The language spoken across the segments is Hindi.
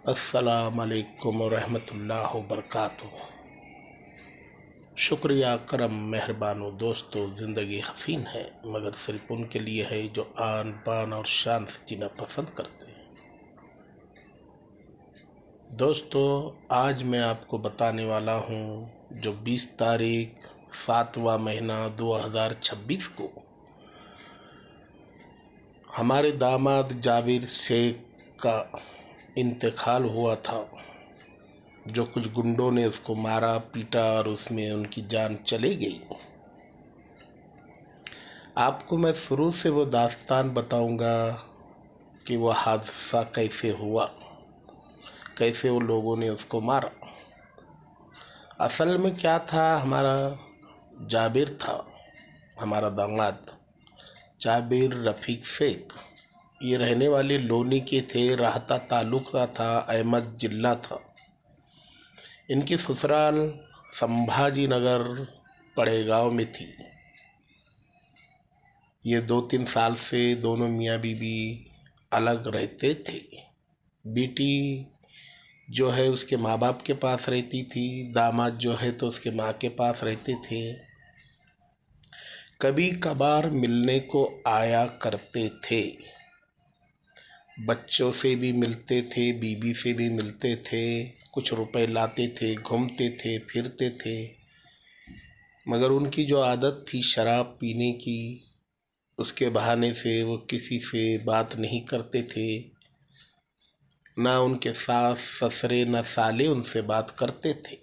अस्सलाम वालेकुम रहमतुल्लाह वबरकातुहू। शुक्रिया करम मेहरबानो दोस्तों, ज़िंदगी हसीन है मगर सिर्फ उनके लिए है जो आन पान और शान से जीना पसंद करते हैं। दोस्तों, आज मैं आपको बताने वाला हूँ जो 20 तारीख 7वां महीना 2026 को हमारे दामाद जाबिर शेख का इंतकाल हुआ था। जो कुछ गुंडों ने उसको मारा पीटा और उसमें उनकी जान चली गई। आपको मैं शुरू से वो दास्तान बताऊंगा कि वो हादसा कैसे हुआ, कैसे वो लोगों ने उसको मारा। असल में क्या था, हमारा जाबिर था, हमारा दामाद जाबिर रफ़ीक शेख। ये रहने वाले लोनी के थे, राहता तालुका था, अहमद जिला था। इनकी ससुराल संभाजी नगर पड़ेगांव में थी। ये 2-3 साल से दोनों मियाँ बीवी अलग रहते थे। बेटी जो है उसके माँ बाप के पास रहती थी, दामाद जो है तो उसके माँ के पास रहते थे। कभी कभार मिलने को आया करते थे, बच्चों से भी मिलते थे, बीबी से भी मिलते थे, कुछ रुपए लाते थे, घूमते थे, फिरते थे। मगर उनकी जो आदत थी शराब पीने की, उसके बहाने से वो किसी से बात नहीं करते थे। ना उनके सास ससुरे न साले उनसे बात करते थे।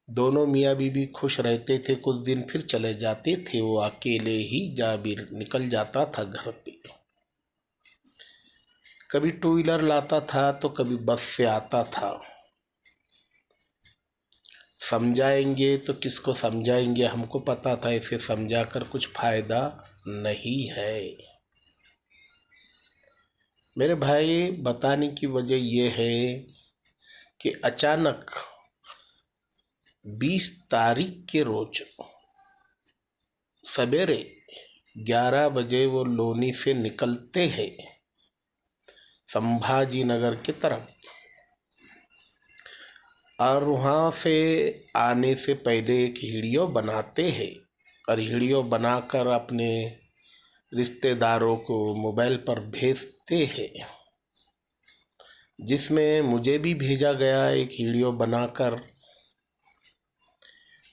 दोनों मियाँ बीबी खुश रहते थे। कुछ दिन फिर चले जाते थे। वो अकेले ही जाबिर निकल जाता था घर पे। कभी 2 व्हीलर लाता था तो कभी बस से आता था। समझाएंगे तो किसको समझाएंगे, हमको पता था इसे समझाकर कुछ फायदा नहीं है। मेरे भाई, बताने की वजह यह है कि अचानक 20 तारीख के रोज सवेरे 11 बजे वो लोनी से निकलते हैं संभाजी नगर की तरफ। और वहाँ से आने से पहले एक वीडियो बनाते हैं और वीडियो बनाकर अपने रिश्तेदारों को मोबाइल पर भेजते हैं, जिसमें मुझे भी भेजा गया एक वीडियो बनाकर।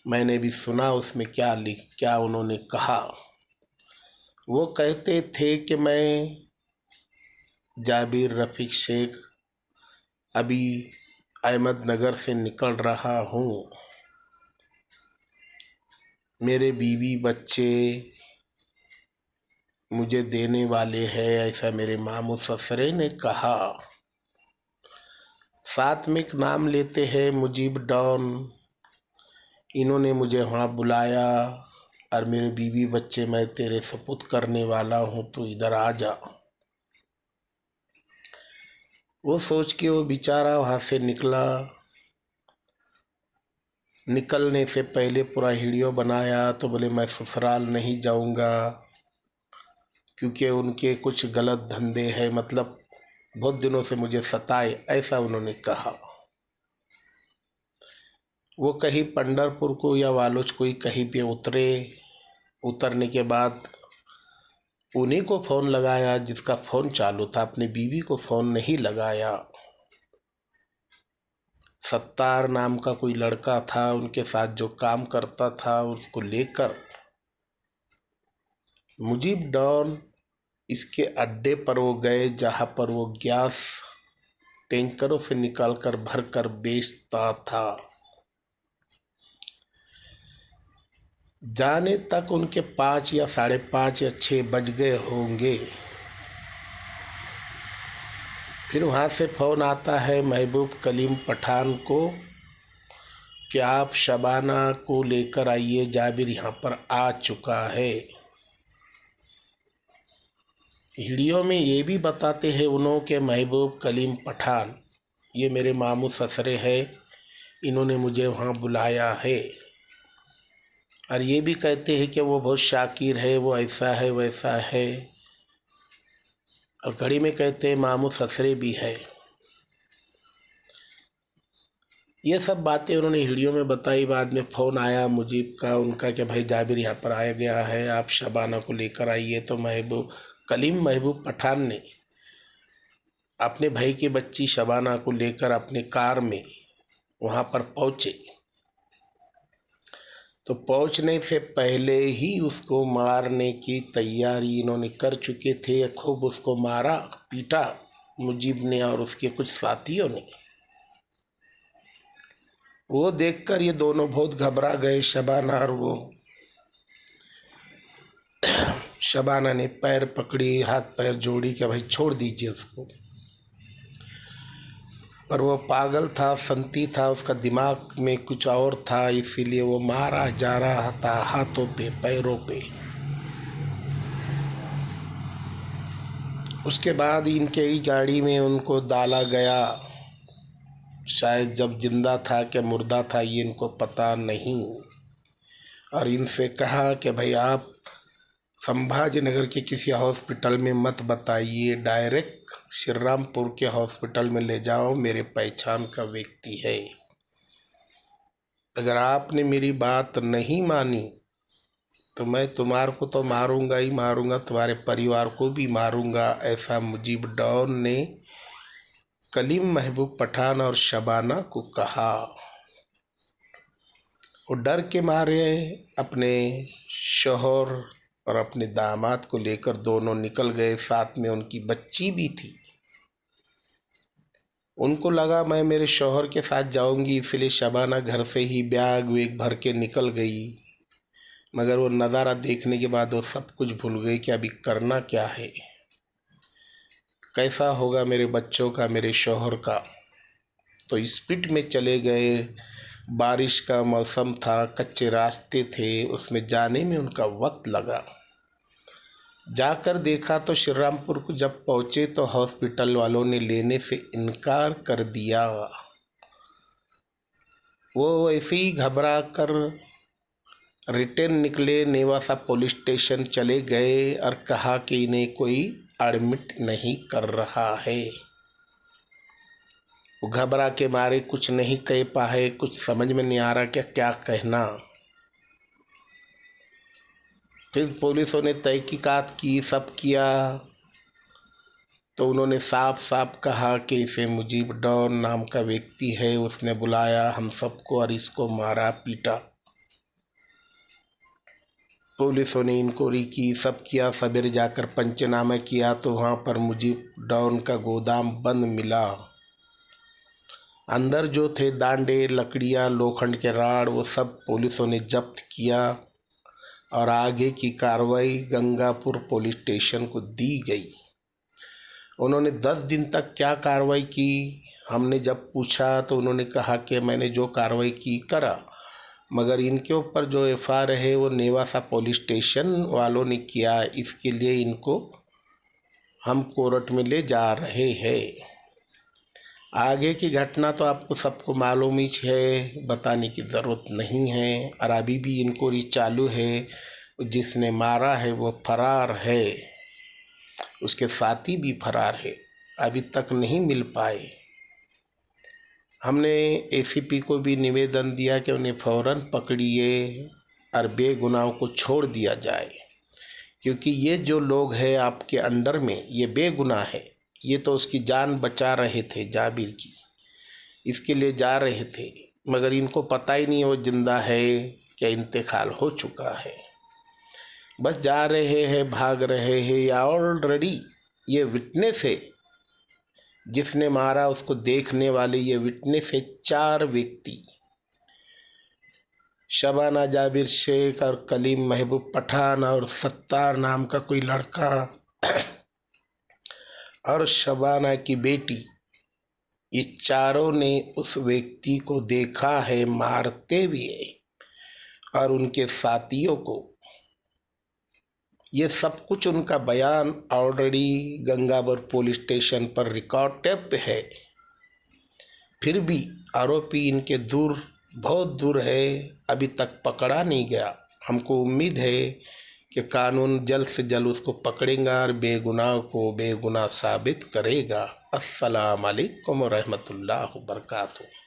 मैंने भी सुना उसमें क्या उन्होंने कहा। वो कहते थे कि मैं जाबिर रफ़ीक शेख अभी अहमदनगर से निकल रहा हूँ। मेरे बीवी बच्चे मुझे देने वाले हैं, ऐसा मेरे मामू ससुरे ने कहा। साथ में एक नाम लेते हैं मुजीब डॉन। इन्होंने मुझे वहाँ बुलाया और मेरे बीवी बच्चे मैं तेरे सपुर्द करने वाला हूँ, तो इधर आ जा। वो सोच के वो बेचारा वहाँ से निकला। निकलने से पहले पूरा वीडियो बनाया तो बोले मैं ससुराल नहीं जाऊँगा क्योंकि उनके कुछ गलत धंधे हैं, मतलब बहुत दिनों से मुझे सताए, ऐसा उन्होंने कहा। वो कहीं पंढरपुर को या वालोच को ही कहीं पे उतरे। उतरने के बाद उन्हीं को फ़ोन लगाया जिसका फ़ोन चालू था, अपनी बीवी को फ़ोन नहीं लगाया। सत्तार नाम का कोई लड़का था उनके साथ जो काम करता था, उसको लेकर मुजीब डॉन इसके अड्डे पर वो गए जहाँ पर वो गैस टैंकरों से निकाल कर भर कर बेचता था। जाने तक उनके 5 या 5:30 या 6 बज गए होंगे। फिर वहाँ से फ़ोन आता है महबूब कलीम पठान को कि आप शबाना को लेकर आइए, जाबिर यहाँ पर आ चुका है। वीडियो में ये भी बताते हैं उन्होंने के महबूब कलीम पठान ये मेरे मामू ससुरे हैं, इन्होंने मुझे वहाँ बुलाया है। और ये भी कहते हैं कि वो बहुत शाकिर है, वो ऐसा है वैसा है। और घड़ी में कहते हैं मामू ससुरे भी है। ये सब बातें उन्होंने वीडियो में बताई। बाद में फ़ोन आया मुजीब का, उनका कि भाई जाबिर यहाँ पर आया गया है, आप शबाना को लेकर आइए। तो महबूब पठान ने अपने भाई की बच्ची शबाना को लेकर अपने कार में वहाँ पर पहुँचे। तो पहुँचने से पहले ही उसको मारने की तैयारी इन्होंने कर चुके थे। खूब उसको मारा पीटा मुजीब ने और उसके कुछ साथियों ने। वो देखकर ये दोनों बहुत घबरा गए, शबाना और वो। शबाना ने पैर पकड़ी, हाथ पैर जोड़ी कि भाई छोड़ दीजिए उसको। पर वो पागल था, संती था, उसका दिमाग में कुछ और था, इसीलिए वो मारा जा रहा था हाथों पे पैरों पे। उसके बाद इनके ही गाड़ी में उनको डाला गया। शायद जब जिंदा था क्या मुर्दा था ये इनको पता नहीं। और इनसे कहा कि भाई आप संभाजी नगर के किसी हॉस्पिटल में मत बताइए, डायरेक्ट श्रीरामपुर के हॉस्पिटल में ले जाओ, मेरे पहचान का व्यक्ति है। अगर आपने मेरी बात नहीं मानी तो मैं तुम्हारे को तो मारूंगा ही मारूंगा, तुम्हारे परिवार को भी मारूंगा। ऐसा मुजीब डॉन ने कलीम महबूब पठान और शबाना को कहा। वो डर के मारे अपने शौहर और अपने दामाद को लेकर दोनों निकल गए। साथ में उनकी बच्ची भी थी। उनको लगा मैं मेरे शौहर के साथ जाऊंगी, इसलिए शबाना घर से ही बैग वेग भर के निकल गई। मगर वो नज़ारा देखने के बाद वो सब कुछ भूल गई कि अभी करना क्या है, कैसा होगा मेरे बच्चों का, मेरे शौहर का। तो स्पीड में चले गए। बारिश का मौसम था, कच्चे रास्ते थे, उसमें जाने में उनका वक्त लगा। जाकर देखा तो श्रीरामपुर को जब पहुँचे तो हॉस्पिटल वालों ने लेने से इनकार कर दिया। वो ऐसे ही घबरा कर रिटर्न निकले, नेवासा पुलिस स्टेशन चले गए और कहा कि इन्हें कोई एडमिट नहीं कर रहा है। वो घबरा के मारे कुछ नहीं कह पाए, कुछ समझ में नहीं आ रहा क्या कहना। फिर पुलिसों ने तहकीकात की, सब किया, तो उन्होंने साफ साफ कहा कि इसे मुजीब डॉन नाम का व्यक्ति है, उसने बुलाया हम सबको और इसको मारा पीटा। पुलिसों ने इंक्वायरी की, सब किया। सवेरे जाकर पंचनामा किया तो वहाँ पर मुजीब डॉन का गोदाम बंद मिला। अंदर जो थे डांडे, लकड़ियाँ, लोखंड के राड, वो सब पुलिसों ने जब्त किया और आगे की कार्रवाई गंगापुर पुलिस स्टेशन को दी गई। उन्होंने 10 दिन तक क्या कार्रवाई की, हमने जब पूछा तो उन्होंने कहा कि मैंने जो कार्रवाई की करा, मगर इनके ऊपर जो एफआईआर है वो नेवासा पुलिस स्टेशन वालों ने किया, इसके लिए इनको हम कोर्ट में ले जा रहे हैं। आगे की घटना तो आपको सबको मालूम ही है, बताने की ज़रूरत नहीं है। और अभी भी इंक्वायरी चालू है। जिसने मारा है वो फरार है, उसके साथी भी फरार है, अभी तक नहीं मिल पाए। हमने एसीपी को भी निवेदन दिया कि उन्हें फ़ौरन पकड़िए और बेगुनाहों को छोड़ दिया जाए, क्योंकि ये जो लोग हैं आपके अंडर में ये बेगुनाह है। ये तो उसकी जान बचा रहे थे, जाबिर की, इसके लिए जा रहे थे, मगर इनको पता ही नहीं वो जिंदा है क्या इंतकाल हो चुका है। बस जा रहे हैं, भाग रहे हैं। या ऑलरेडी ये विटनेस है, जिसने मारा उसको देखने वाले ये विटनेस है 4 व्यक्ति, शबाना जाबिर शेख और कलीम महबूब पठान और सत्तार नाम का कोई लड़का और शबाना की बेटी। ये चारों ने उस व्यक्ति को देखा है मारते हुए और उनके साथियों को। ये सब कुछ उनका बयान ऑलरेडी गंगापुर पुलिस स्टेशन पर रिकॉर्ड टेप पे है। फिर भी आरोपी इनके बहुत दूर है, अभी तक पकड़ा नहीं गया। हमको उम्मीद है कि कानून जल्द से जल्द उसको पकड़ेगा और बेगुनाह को बेगुनाह साबित करेगा। अस्सलाम वालेकुम व रहमतुल्लाहि व बरकातुहू।